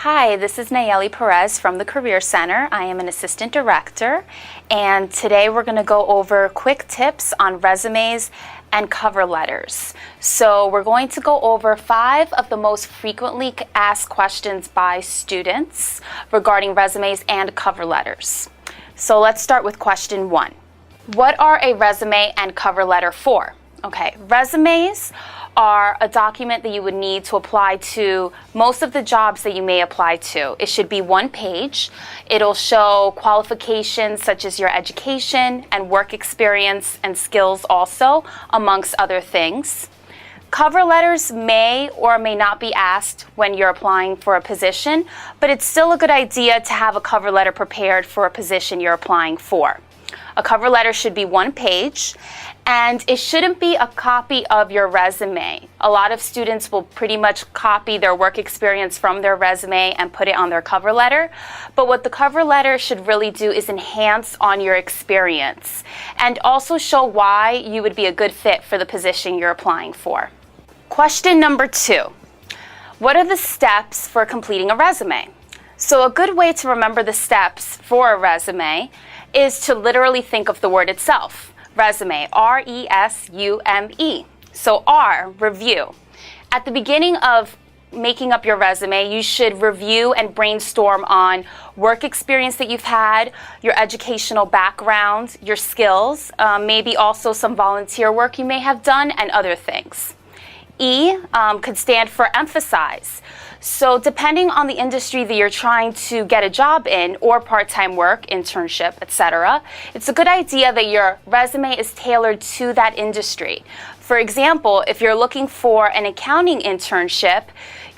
Hi, this is Nayeli Perez from the Career Center. I am an assistant director, and today we're going to go over quick tips on resumes and cover letters. So we're going to go over 5 of the most frequently asked questions by students regarding resumes and cover letters. So let's start with question 1. What are a resume and cover letter for? Okay, resumes are a document that you would need to apply to most of the jobs that you may apply to. It should be 1 page. It'll show qualifications such as your education and work experience and skills also, amongst other things. Cover letters may or may not be asked when you're applying for a position, but it's still a good idea to have a cover letter prepared for a position you're applying for. A cover letter should be 1 page, and it shouldn't be a copy of your resume. A lot of students will pretty much copy their work experience from their resume and put it on their cover letter. But what the cover letter should really do is enhance on your experience and also show why you would be a good fit for the position you're applying for. Question number 2. What are the steps for completing a resume? So a good way to remember the steps for a resume is to literally think of the word itself. Resume, R-E-S-U-M-E. So R, review. At the beginning of making up your resume, you should review and brainstorm on work experience that you've had, your educational background, your skills, maybe also some volunteer work you may have done, and other things. E could stand for emphasize. So depending on the industry that you're trying to get a job in, or part-time work, internship, etc., it's a good idea that your resume is tailored to that industry. For example, if you're looking for an accounting internship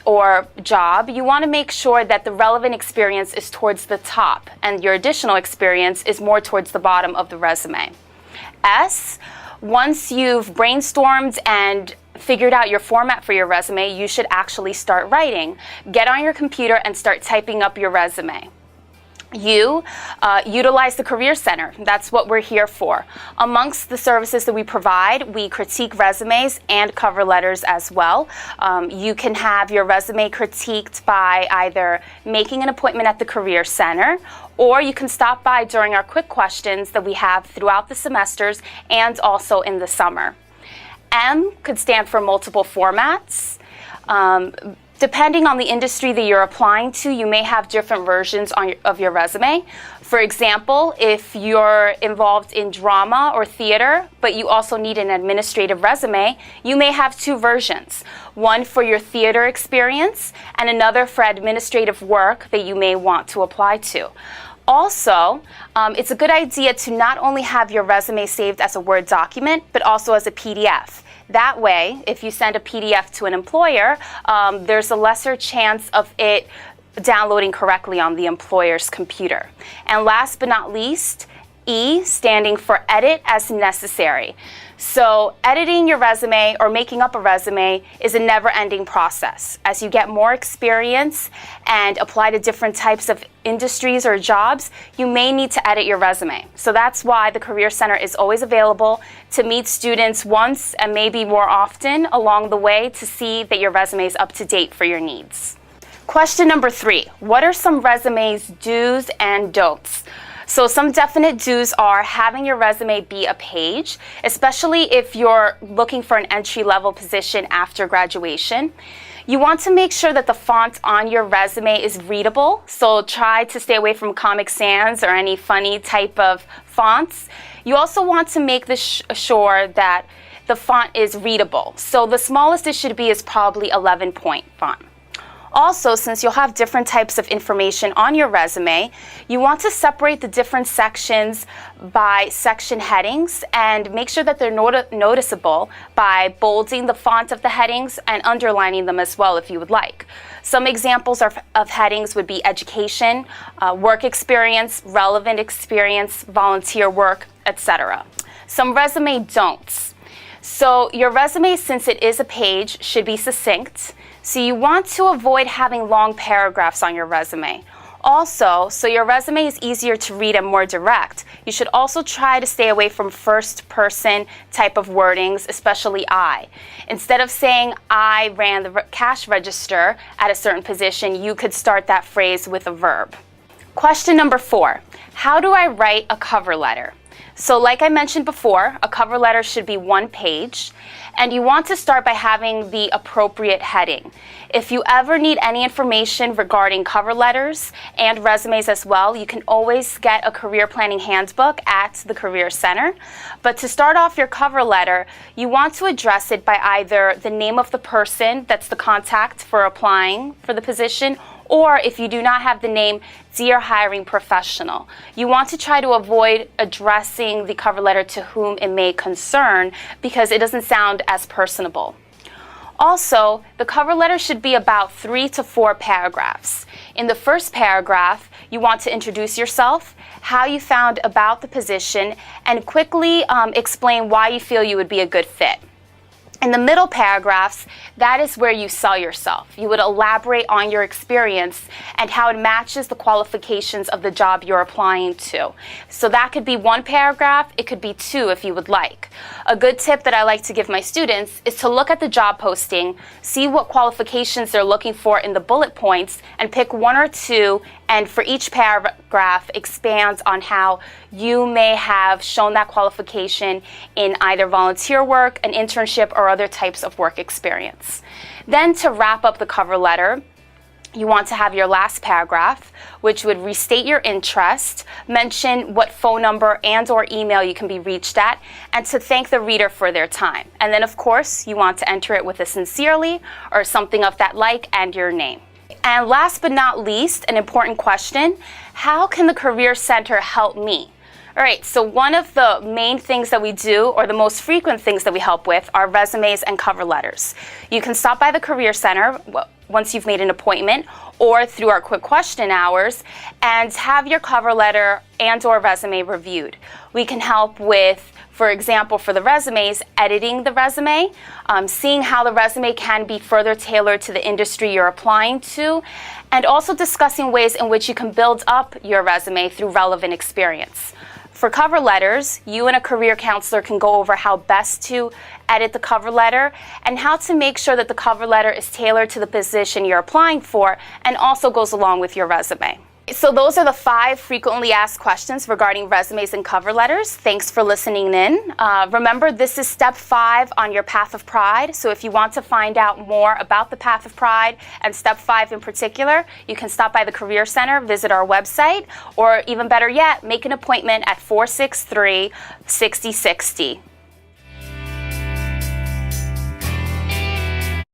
or job, you want to make sure that the relevant experience is towards the top and your additional experience is more towards the bottom of the resume. S, once you've brainstormed and figured out your format for your resume, you should actually start writing. Get on your computer and start typing up your resume. U, utilize the Career Center. That's what we're here for. Amongst the services that we provide, we critique resumes and cover letters as well. You can have your resume critiqued by either making an appointment at the Career Center, or you can stop by during our quick questions that we have throughout the semesters and also in the summer. M could stand for multiple formats. Depending on the industry that you're applying to, you may have different versions of your resume. For example, if you're involved in drama or theater, but you also need an administrative resume, you may have 2 versions. One for your theater experience and another for administrative work that you may want to apply to. Also, it's a good idea to not only have your resume saved as a Word document, but also as a PDF. That way, if you send a PDF to an employer, there's a lesser chance of it downloading correctly on the employer's computer. And last but not least, E, standing for edit as necessary. So editing your resume or making up a resume is a never-ending process. As you get more experience and apply to different types of industries or jobs, you may need to edit your resume. So that's why the Career Center is always available to meet students once and maybe more often along the way to see that your resume is up to date for your needs. Question number 3, what are some resume's do's and don'ts? So some definite do's are having your resume be a page, especially if you're looking for an entry-level position after graduation. You want to make sure that the font on your resume is readable, so try to stay away from Comic Sans or any funny type of fonts. You also want to make sure that the font is readable. So the smallest it should be is probably 11-point font. Also, since you'll have different types of information on your resume, you want to separate the different sections by section headings and make sure that they're noticeable by bolding the font of the headings and underlining them as well if you would like. Some examples of headings would be education, work experience, relevant experience, volunteer work, etc. Some resume don'ts. So your resume, since it is a page, should be succinct. So you want to avoid having long paragraphs on your resume. Also, so your resume is easier to read and more direct, you should also try to stay away from first person type of wordings, especially I. Instead of saying I ran the cash register at a certain position, you could start that phrase with a verb. Question number 4, how do I write a cover letter? So like I mentioned before, a cover letter should be 1 page, and you want to start by having the appropriate heading. If you ever need any information regarding cover letters and resumes as well, you can always get a career planning handbook at the Career Center. But to start off your cover letter, you want to address it by either the name of the person that's the contact for applying for the position, or if you do not have the name, Dear Hiring Professional. You want to try to avoid addressing the cover letter to whom it may concern because it doesn't sound as personable. Also, the cover letter should be about 3 to 4 paragraphs. In the first paragraph, you want to introduce yourself, how you found about the position, and quickly explain why you feel you would be a good fit. In the middle paragraphs, that is where you sell yourself. You would elaborate on your experience and how it matches the qualifications of the job you're applying to. So that could be 1 paragraph, it could be 2 if you would like. A good tip that I like to give my students is to look at the job posting, see what qualifications they're looking for in the bullet points, and pick 1 or 2, and for each paragraph expand on how you may have shown that qualification in either volunteer work, an internship, or other types of work experience. Then to wrap up the cover letter, you want to have your last paragraph, which would restate your interest, mention what phone number and or email you can be reached at, and to thank the reader for their time. And then of course, you want to enter it with a sincerely or something of that like and your name. And last but not least, an important question, how can the Career Center help me? All right, so one of the main things that we do, or the most frequent things that we help with, are resumes and cover letters. You can stop by the Career Center once you've made an appointment, or through our quick question hours, and have your cover letter and or resume reviewed. We can help with, for example, for the resumes, editing the resume, seeing how the resume can be further tailored to the industry you're applying to, and also discussing ways in which you can build up your resume through relevant experience. For cover letters, you and a career counselor can go over how best to edit the cover letter and how to make sure that the cover letter is tailored to the position you're applying for and also goes along with your resume. So those are the 5 frequently asked questions regarding resumes and cover letters. Thanks for listening in. Remember, this is step 5 on your Path of Pride. So if you want to find out more about the Path of Pride and step 5 in particular, you can stop by the Career Center, visit our website, or even better yet, make an appointment at 463-6060.